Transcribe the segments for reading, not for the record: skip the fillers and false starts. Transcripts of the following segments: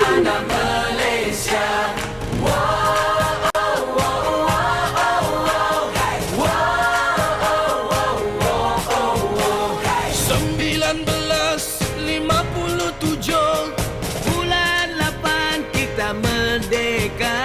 anak Malaysia. Wow, oh, oh, oh, oh, oh. Hey. Wow, oh, oh, oh, oh, oh. Hey. 1957 bulan 8 kita merdeka.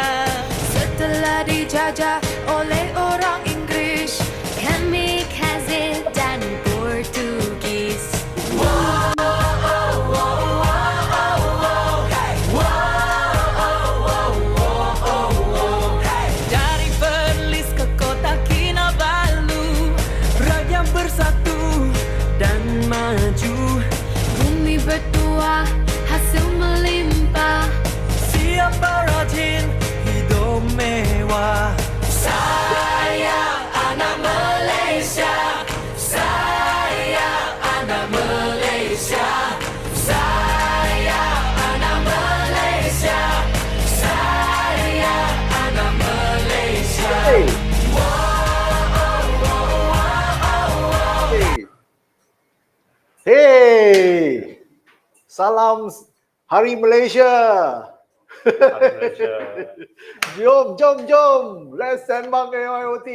Setelah dijajah oleh orang Inggris, 𝐒𝐞𝐽𝐭𝐞𝐦𝐿 dan Portugis. Wow, oh, oh, oh, oh, oh. Hey. Wow, oh, oh, oh, oh, oh. Hey. Dari Perlis ke kota Kinabalu, rakyat bersatu dan maju. Bumi bertuah, hasil melimpah. Siapa rajin hidup mewah. Sayang anak Malaysia. Sayang anak Malaysia. Sayang anak Malaysia. Sayang anak Malaysia. Wow, oh, oh, oh, oh. Hey, salam Hari Malaysia. Jom. Let's Sembang AIoT.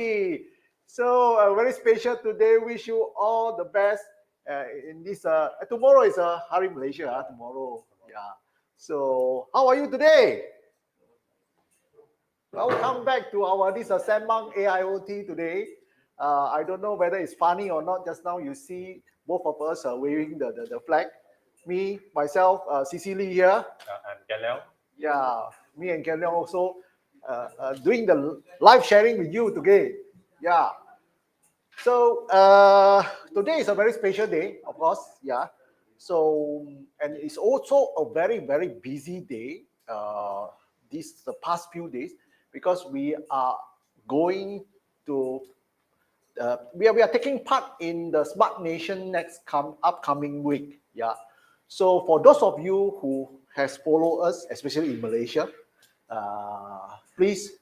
So very special today. Wish you all the best in this. Tomorrow is Hari Malaysia. Tomorrow, yeah. So how are you today? Welcome back to our Sembang AIoT today. I don't know whether it's funny or not. Just now you see both of us waving the flag. Me, myself, Cecily here. I'm Ken. Yeah, me and Ken also doing the live sharing with you today. Yeah. So today is a very special day, of course. Yeah. So and it's also a very busy day. The past few days because we are going to we are taking part in the Smart Nation next upcoming week. Yeah. So for those of you who has followed us, especially in Malaysia, please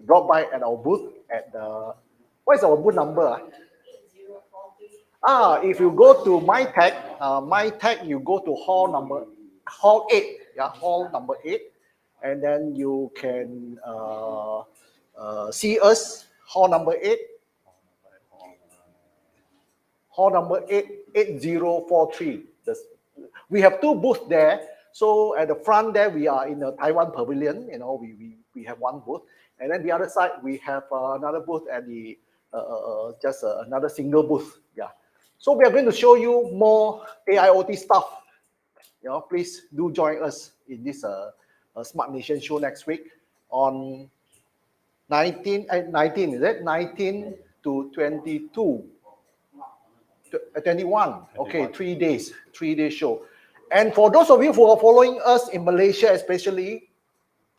drop by at our booth at the, what is our booth number? If you go to MyTech, you go to hall 8, yeah, hall number 8, and then you can see us, hall number 8, 8043. We have two booths there. So at the front there, we are in the Taiwan Pavilion. You know, we have one booth, and then the other side we have another booth at the another single booth. Yeah. So we are going to show you more AIoT stuff. You know, please do join us in this Smart Nation show next week on 19 is it 19 to 22. 21. Okay, 3 days show. And for those of you who are following us in Malaysia especially,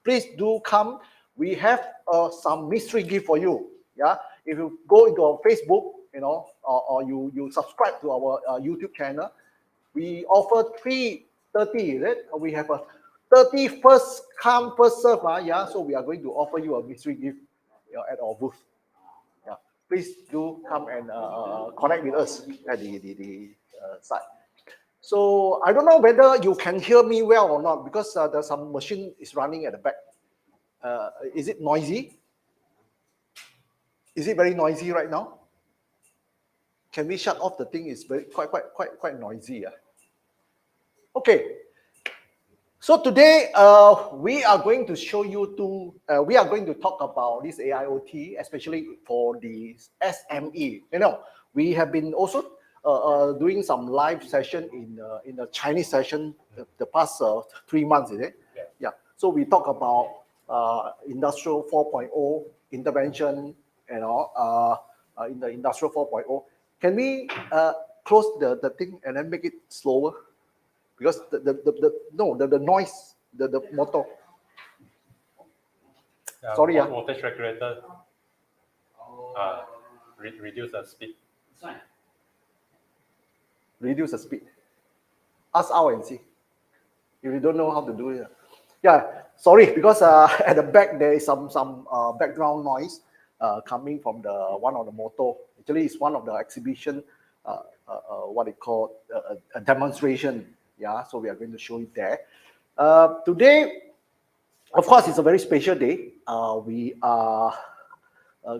please do come. We have some mystery gift for you. Yeah, if you go into our Facebook, you know, or you subscribe to our YouTube channel, we offer 330. Is it? We have a 30 first come first serve. Yeah, so we are going to offer you a mystery gift, you know, at our booth. Please do come and connect with us at the site. So I don't know whether you can hear me well or not because there's some machine is running at the back. Is it noisy? Is it very noisy right now? Can we shut off the thing? It's very quite noisy. Okay. So today we are going to show you we are going to talk about this AIoT, especially for the SME. You know, we have been also doing some live session in the Chinese session the past 3 months, is it? Yeah. So we talk about industrial 4.0 intervention, you know, in the industrial 4.0. Can we close the thing and then make it slower? Because the noise, the motor. Sorry, voltage regulator. Reduce the speed. Reduce the speed. Ask out and see. If you don't know how to do it. Yeah, sorry, because at the back there is some background noise coming from the one of the motor. Actually, it's one of the exhibition. What they call a demonstration. Yeah, so we are going to show it there. Today, of course, it's a very special day. We are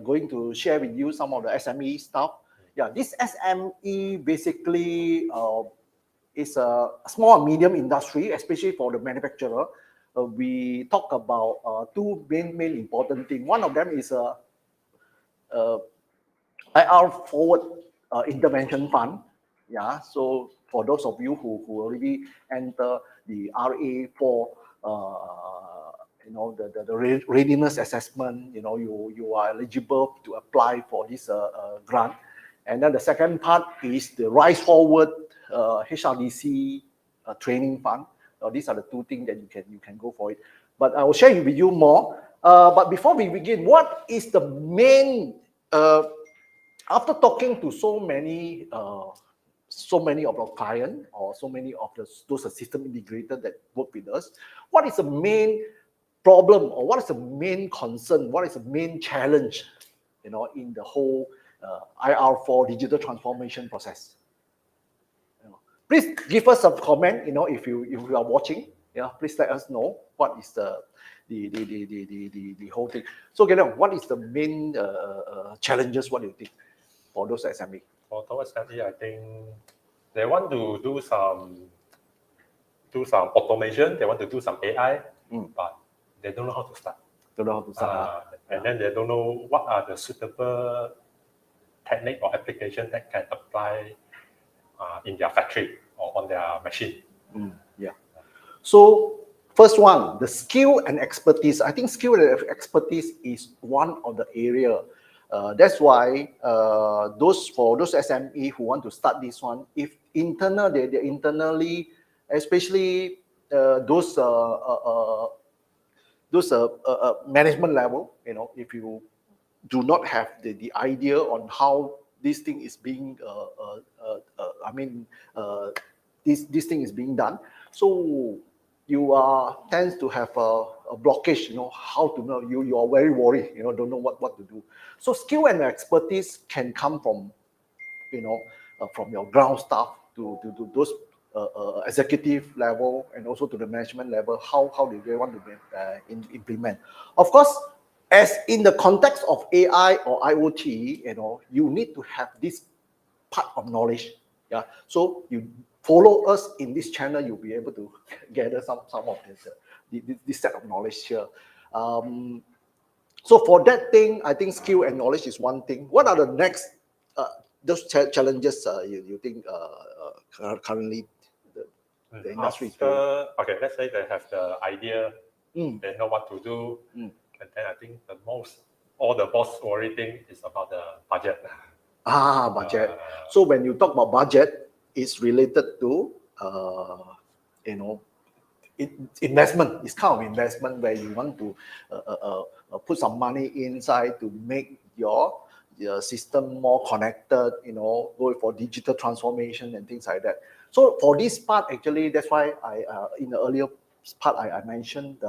going to share with you some of the SME stuff. Yeah, this SME basically is a small and medium industry, especially for the manufacturer. We talk about two main important things. One of them is IR forward intervention fund. Yeah, so for those of you who already enter the RA for the readiness assessment, you are eligible to apply for this grant. And then the second part is the Rise Forward HRDC training fund. These are the two things that you can go for it. But I will share with you more. But before we begin, what is the main after talking to so many of our clients or so many of those system integrators that work with us, what is the main problem or what is the main concern? What is the main challenge, in the whole IR4 digital transformation process? Please give us some comment. If you are watching, please let us know what is the whole thing. So, what is the main challenges? What do you think for those SME? For those SME, I think they want to do some automation. They want to do some AI, but they don't know how to start. And then they don't know what are the suitable technique or application that can apply in their factory or on their machine. Yeah. So first one, the skill and expertise. I think skill and expertise is one of the area. That's why those SME who want to start this one, if they internally, especially those management level, if you do not have the idea on how this thing is being, this thing is being done, so you tends to have a blockage. How to know? You are very worried. Don't know what to do. So skill and expertise can come from, from your ground staff to those executive level and also to the management level. How do they want to implement? Of course, as in the context of AI or IoT, you need to have this part of knowledge. Yeah. So you follow us in this channel, you'll be able to gather some of this set of knowledge here. So for that thing, I think skill and knowledge is one thing. What are the next those challenges you think currently the industry is doing? Okay, let's say they have the idea, they know what to do, and then I think all the boss worry thing is about the budget. Budget. So when you talk about budget, it's related to investment. It's kind of investment where you want to put some money inside to make your system more connected, go for digital transformation and things like that. So for this part, actually, that's why in the earlier part I mentioned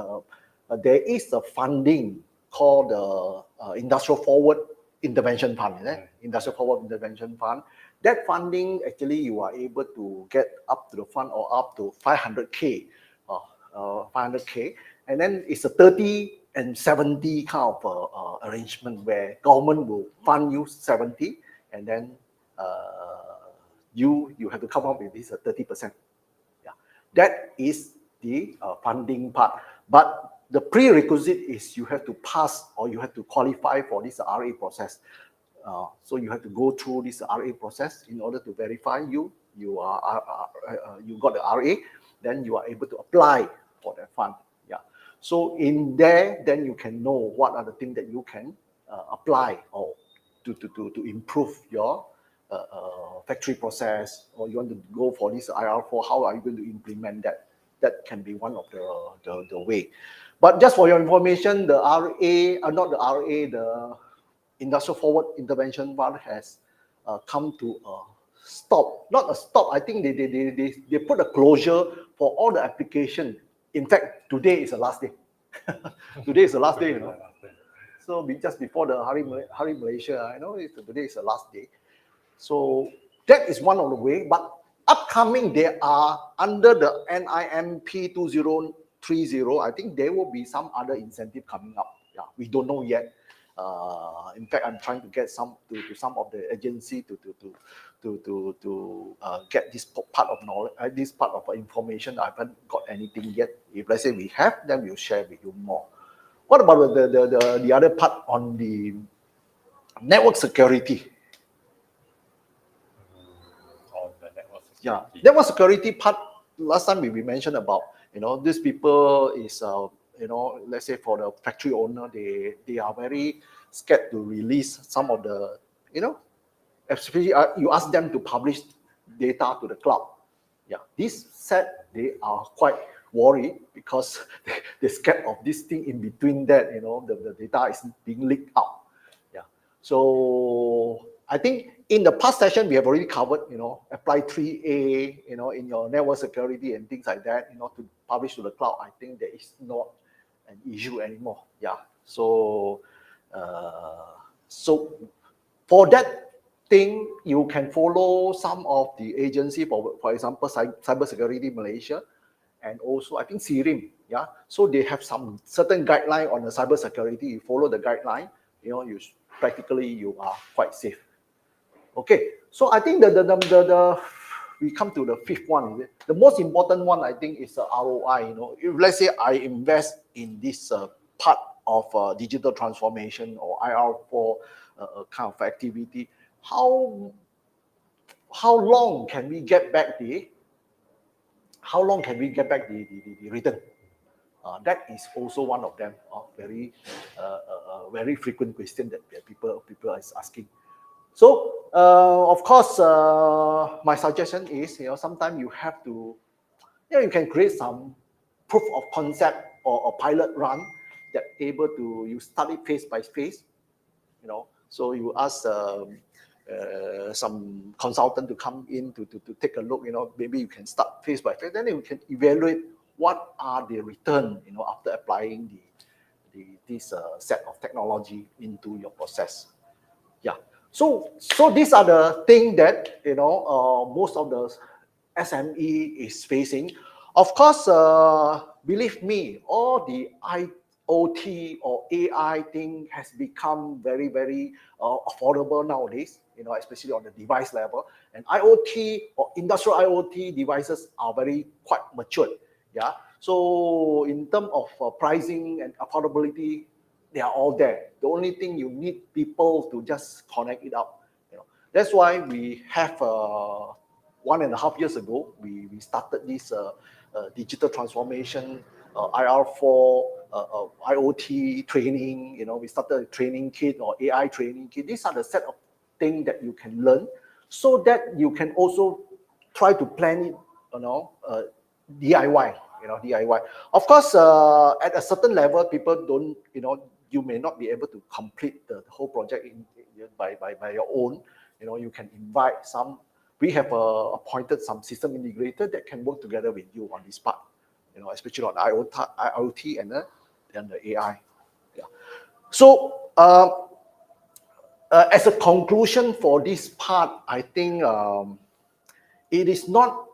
there is a funding called the Industrial Forward Intervention Fund. Industrial Forward Intervention Fund. That funding, actually, you are able to get up to the fund or up to 500K, 500K, and then it's a 30 and 70 kind of arrangement where government will fund you 70, and then you have to come up with this 30%. Yeah, that is the funding part. But the prerequisite is you have to pass or you have to qualify for this RA process. So you have to go through this RA process in order to verify you got the RA, then you are able to apply for that fund. Yeah. So in there, then you can know what are the things that you can apply or to improve your factory process, or you want to go for this IR4. How are you going to implement that? That can be one of the way. But just for your information, the RA, not the RA, the Industrial Forward Intervention Fund has come to a stop. Not a stop. I think they put a closure for all the application. In fact, today is the last day. Today is the last day, So just before the Hari Malaysia, today is the last day. So that is one of the way. But upcoming, they are under the NIMP 2030. I think there will be some other incentive coming up. Yeah, we don't know yet. In fact, I'm trying to get some to some of the agency to get this part of knowledge, this part of information. I haven't got anything yet. If let's say we have, then we'll share with you more. What about the other part on the network security? On the network security. Yeah, network security part. Last time we mentioned about, you know, these people is you know, let's say for the factory owner, they are very scared to release some of the, you know, especially you ask them to publish data to the cloud. Yeah, this set they are quite worried because they're scared of this thing in between that, you know, the data is being leaked out. Yeah, so I think in the past session we have already covered, you know, apply 3A, you know, in your network security and things like that, you know, to publish to the cloud. I think there is not an issue anymore. Yeah, so so for that thing, you can follow some of the agency, for example, Cybersecurity Malaysia, and also I think SIRIM. Yeah, so they have some certain guideline on the cybersecurity. You follow the guideline, you know, you practically you are quite safe. Okay, so I think we come to the fifth one. Is it? The most important one, I think, is the ROI. You know, if let's say I invest in this part of digital transformation or IR4 kind of activity, how long can we get back the return? That is also one of them. Very frequent question that people is asking. So of course, my suggestion is, you know, sometimes you have to, you know, you can create some proof of concept or a pilot run that able to, you start it phase by phase, you know. So you ask some consultant to come in to take a look, you know, maybe you can start phase by phase, then you can evaluate what are the return, you know, after applying this set of technology into your process. Yeah. So these are the things that, you know, most of the SME is facing. Of course, believe me, all the IoT or AI thing has become very, very affordable nowadays, you know, especially on the device level. And IoT or industrial IoT devices are quite matured. Yeah. So in terms of pricing and affordability, they are all there. The only thing you need people to just connect it up. You know, that's why we have 1.5 years ago we started this digital transformation IR4 IoT training. You know, we started a training kit or AI training kit. These are the set of things that you can learn, so that you can also try to plan it. You know, DIY. You know, DIY. Of course, at a certain level, people don't. You know, you may not be able to complete the whole project by your own. You know, you can invite some. We have appointed some system integrator that can work together with you on this part. You know, especially on IoT and the AI. Yeah. So as a conclusion for this part, I think it is not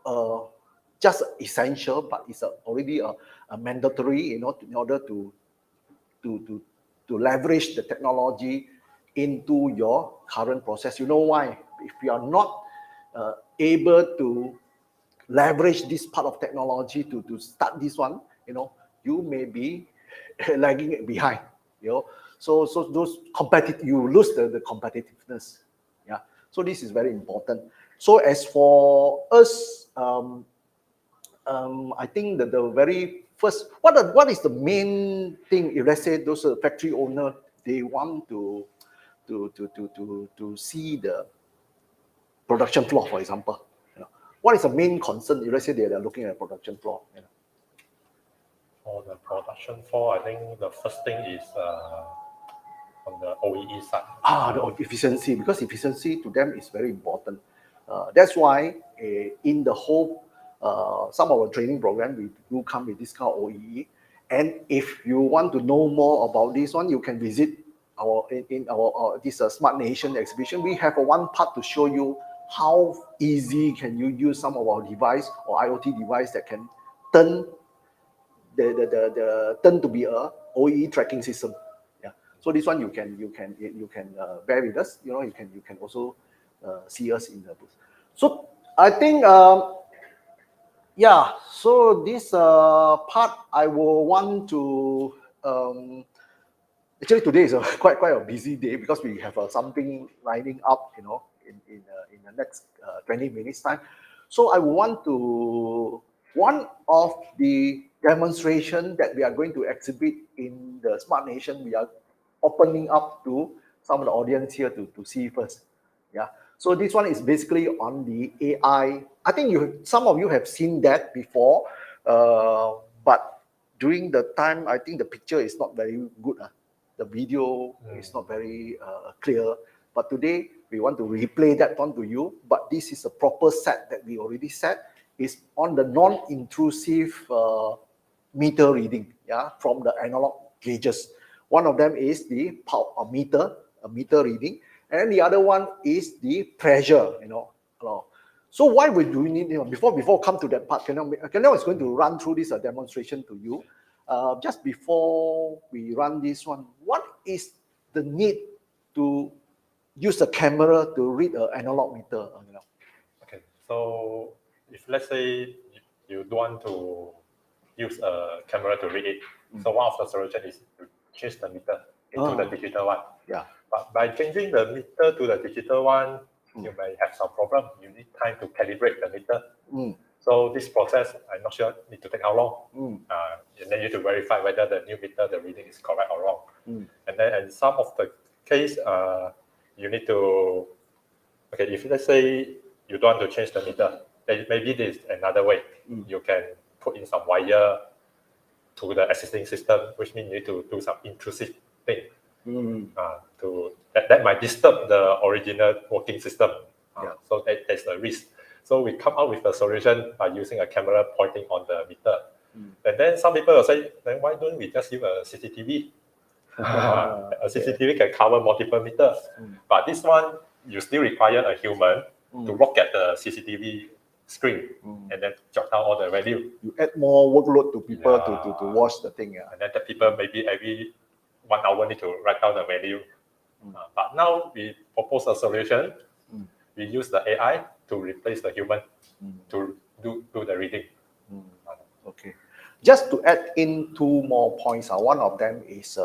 just essential, but it's already a mandatory. You know, in order to leverage the technology into your current process. You know why? If you are not able to leverage this part of technology to start this one, you know, you may be lagging behind. You know, so those you lose the competitiveness. Yeah. So this is very important. So as for us, I think that the very first, what is the main thing? If let's say those factory owner, they want to see the production floor, for example. You know, what is the main concern? If let's say they are looking at production floor. You know? For the production floor, I think the first thing is on the OEE side. The efficiency, because efficiency to them is very important. That's why in the whole some of our training program, we do come with this kind of OEE. And if you want to know more about this one, you can visit our this Smart Nation exhibition. We have one part to show you how easy can you use some of our device or IoT device that can turn turn to be a OEE tracking system. Yeah. So this one you can bear with us. You know, you can also see us in the booth. So I think yeah. So this part I will want to actually today is quite a busy day because we have something lining up. You know, in the next 20 minutes time. So I want to one of the demonstration that we are going to exhibit in the Smart Nation, we are opening up to some of the audience here to see first. Yeah. So this one is basically on the AI. I think some of you have seen that before, but during the time, I think the picture is not very good. The video is not very clear. But today, we want to replay that onto you. But this is a proper set that we already set. It's on the non-intrusive meter reading, yeah, from the analog gauges. One of them is the meter reading, and the other one is the pressure, you know. So why we do need, you know, before come to that part, Kenel is going to run through this demonstration to you. Just before we run this one, what is the need to use the camera to read an analog meter? You know? Okay, so if let's say you don't want to use a camera to read it, so one of the solutions is to change the meter into the digital one. Yeah. But by changing the meter to the digital one, you may have some problem. You need time to calibrate the meter. So this process, I'm not sure, need to take how long. And then you need to verify whether the new meter, the reading is correct or wrong. And then in some of the case, you need to, okay, if let's say you don't want to change the meter, then maybe there's another way. You can put in some wire to the existing system, which means you need to do some intrusive thing. That might disturb the original working system. So there's a risk. So we come up with a solution by using a camera pointing on the meter. And then some people will say, then why don't we just use a CCTV? A CCTV can cover multiple meters. But this one, you still require a human to look at the CCTV screen and then jot down all the value. You add more workload to people to watch the thing. And then the people maybe every 1 hour need to write down the value. But now we propose a solution. We use the AI to replace the human to do the reading. Okay. Just to add in two more points, one of them is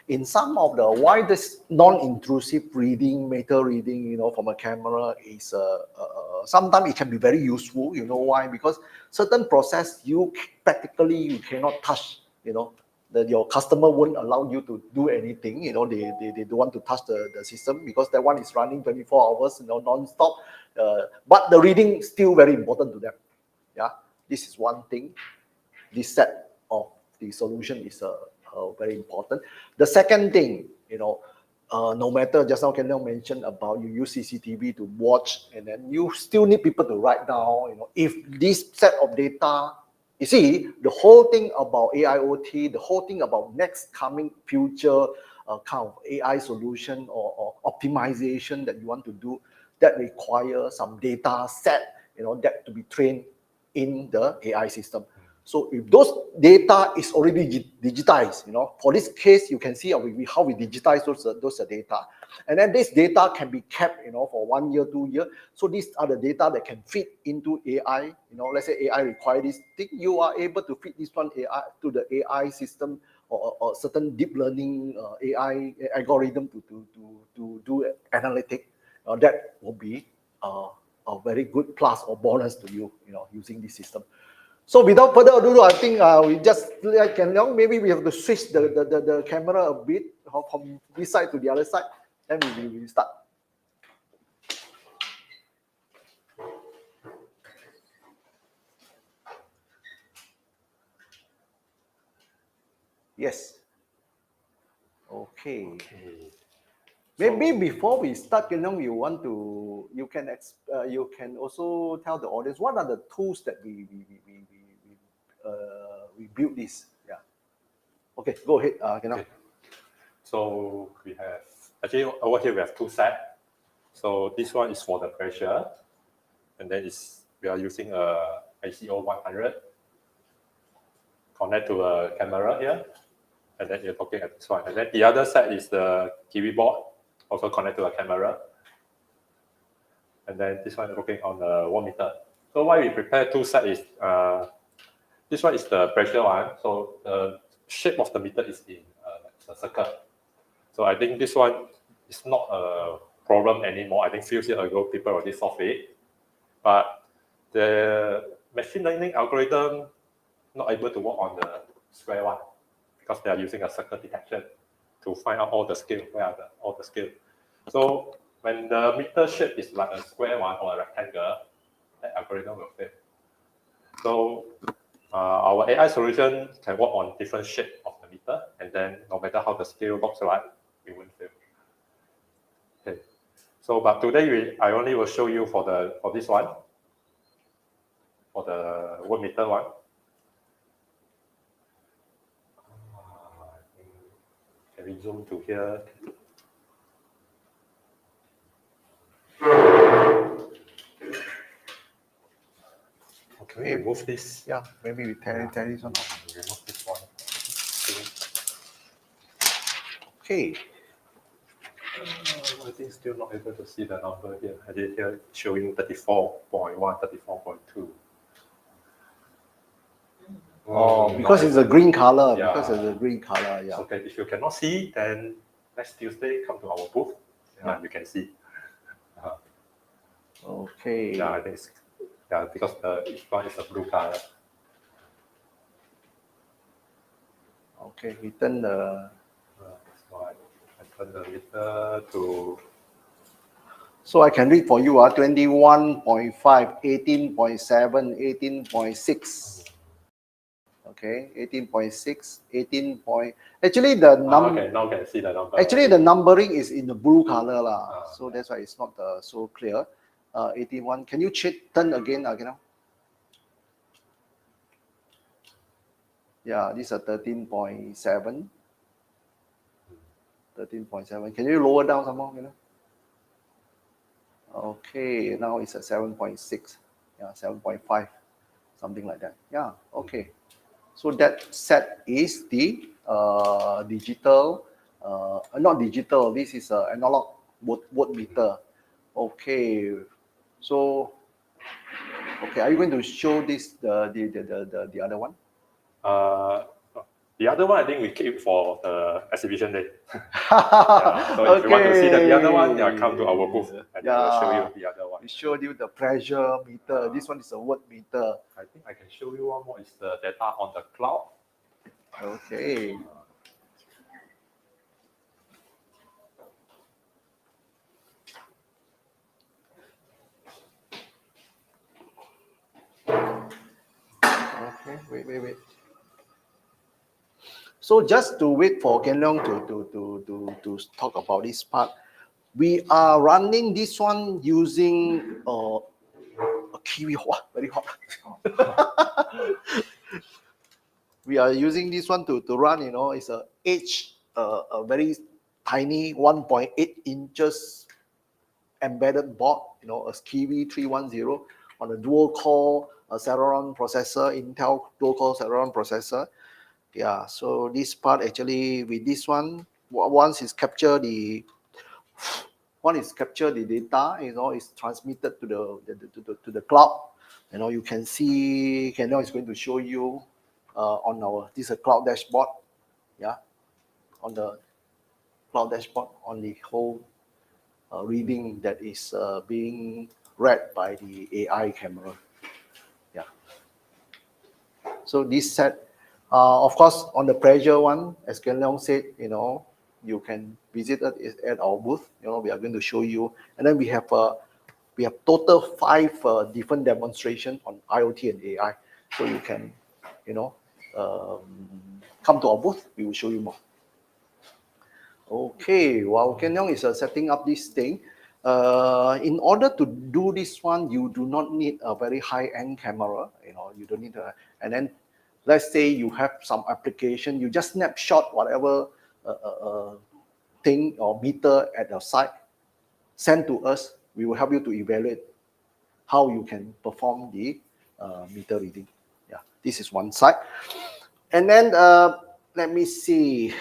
in some of the why this non-intrusive reading, meter reading, you know, from a camera is sometimes it can be very useful. You know why? Because certain process you cannot touch. You know, that your customer won't allow you to do anything. You know, they don't want to touch the system because that one is running 24 hours, you know, non-stop. But the reading is still very important to them. Yeah, this is one thing. This set of the solution is very important. The second thing, you know, no matter, just now Kendall mentioned about you use CCTV to watch, and then you still need people to write down, you know, if this set of data, you see, the whole thing about AIoT, the whole thing about next coming future kind of AI solution or optimization that you want to do, that require some data set, you know, that to be trained in the AI system. So if those data is already digitized, you know, for this case, you can see how we digitize those data. And then this data can be kept, you know, for 1 year, 2 years. So these are the data that can fit into AI. You know, let's say AI require this thing, you are able to fit this one AI to the AI system or certain deep learning AI algorithm to do analytics. That will be a very good plus or bonus to you, you know, using this system. So without further ado, I think we just maybe we have to switch the camera a bit from this side to the other side. Then we start. Yes. Okay. Maybe before we start, you can also tell the audience what are the tools that we built this. Yeah. Okay, go ahead, Okay. So we have actually over here we have two sets. So this one is for the pressure. and then we are using a ICO 100. Connect to a camera here, and then you're looking at this one. And then the other set is the TV board, also connect to a camera. And then this one is looking on the watt meter. So why we prepare two sets is, this one is the pressure one. So the shape of the meter is in a circle. So I think this one is not a problem anymore. I think few years ago people already solved it. But the machine learning algorithm not able to work on the square one because they are using a circle detection to find out all the scale, where are all the scale. So when the meter shape is like a square one or a rectangle, that algorithm will fail. So our AI solution can work on different shape of the meter, and then no matter how the scale looks like, it won't fail. Okay. So, but today I only will show you for this one, for the watt meter one. Can we zoom to here? Can we remove this? Yeah, maybe we tear this one off. Remove this one. Okay. I think still not able to see the number here. I did here showing 34.1, 34.2. Oh, because it's a green color. Yeah. Because it's a green color. Yeah. Okay, if you cannot see, then next Tuesday come to our booth. Yeah, you can see. Okay. Yeah, I think it's, yeah, because each one is a blue color. Okay, we turn the. That's why I turn the meter to. So I can read for you. 21.5, 18.7, 18.6. Okay, 18.6, 18 point. Actually, the number. Okay, now can see the number. Actually, the numbering is in the blue color lah. So that's why it's not so clear. 81. Can you turn again? Yeah, these are 13.7. 13.7. Can you lower down some more? Okay, now it's at 7.6. Yeah, 7.5, something like that. Yeah. Okay. So that set is the digital, not digital. This is an analog watt meter. Okay. So, okay, are you going to show this the other one? The other one I think we keep for the exhibition day. Yeah, so if you want to see the other one, yeah, come to our booth and we'll show you the other one. We showed you the pressure meter. This one is a watt meter. I think I can show you one more. Is the data on the cloud. Okay. Okay, wait. So just to wait for Ken Leong to talk about this part, we are running this one using a kiwi. Very hot. We are using this one to run. It's a very tiny 1.8 inches embedded board. A Kiwi 310 on a dual-core Celeron processor, Intel dual-core Celeron processor. Yeah, so this part actually with this one, once it's captured the data, it's transmitted to the cloud. You can see, Ken Leong is going to show you on this is a cloud dashboard. Yeah, on the cloud dashboard on the whole reading that is being read by the AI camera. Yeah. So this set, of course, on the pressure one, as Ken Leong said, you can visit it at our booth. We are going to show you, and then we have total 5 different demonstrations on IoT and AI. So you can, come to our booth. We will show you more. Okay, while Ken Leong is setting up this thing, in order to do this one, you do not need a very high-end camera. You don't need and then let's say you have some application, you just snapshot whatever thing or meter at your site, send to us. We will help you to evaluate how you can perform the meter reading. Yeah, this is one side. And then let me see.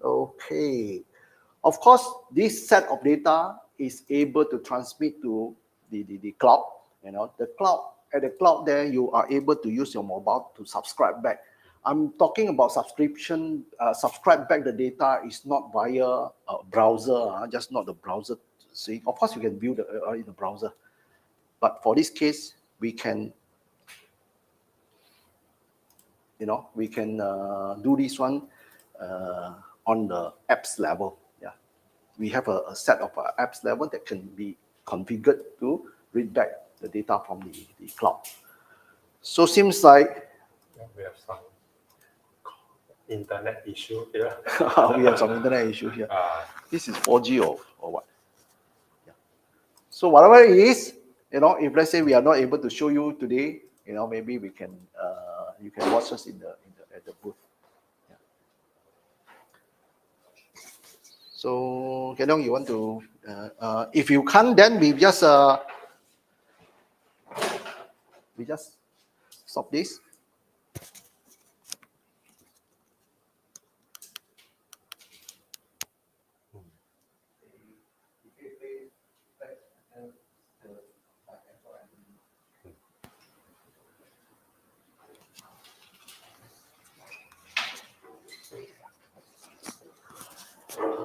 Okay. Of course, this set of data is able to transmit to the cloud. You know, the cloud, at the cloud there, you are able to use your mobile to subscribe back. I'm talking about subscription, subscribe back the data is not via a browser, just not the browser. See, of course, you can view the in the browser. But for this case, we can, you know, we can do this one on the apps level. Yeah, we have a set of apps level that can be configured to read back the data from the cloud. So seems like we have some internet issue here. we have some internet issue here. This is 4G or what? Yeah. So whatever it is, you know, if let's say we are not able to show you today, you know, maybe we can you can watch us at the booth. Yeah. So Kenyong, you want to if you can't, then we just stop this.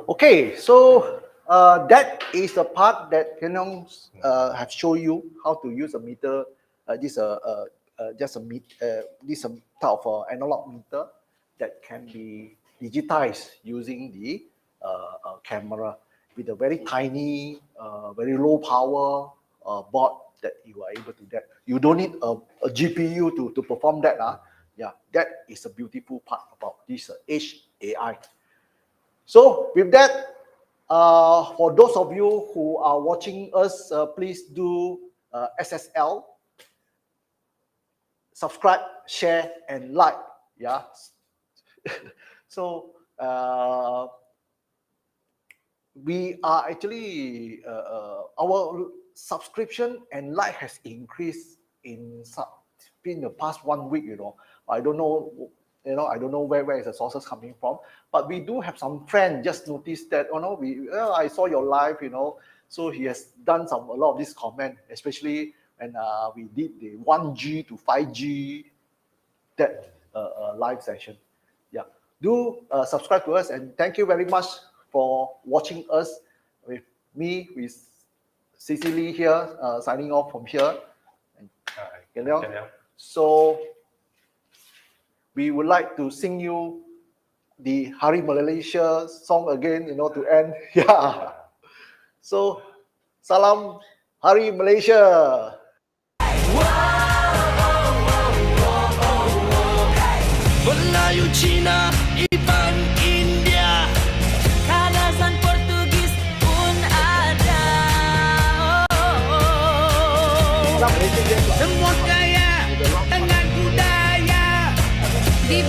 Okay, so that is the part that Kenyong have shown you how to use a meter. This type of analog meter that can be digitized using the camera with a very tiny, very low power board that you are able to do that. You don't need a GPU to perform that. Yeah, that is a beautiful part about this Edge AI. So with that, for those of you who are watching us, please do SSL, subscribe, share, and like. Yeah. So we are actually our subscription and like has increased in the past 1 week. You know, I don't know. You know, I don't know where is the sources coming from, but we do have some friend just noticed that, oh no, I saw your live, you know, so he has done a lot of this comment, especially when we did the 1G to 5G that live session. Yeah, do subscribe to us, and thank you very much for watching us with me, with Cecily here, signing off from here. So we would like to sing you the Hari Malaysia song again, you know, to end. Yeah. So, salam Hari Malaysia. Melayu, Cina, Iban, India, Kadasan, Portugis pun ada. Semua kaya dengan budaya. Di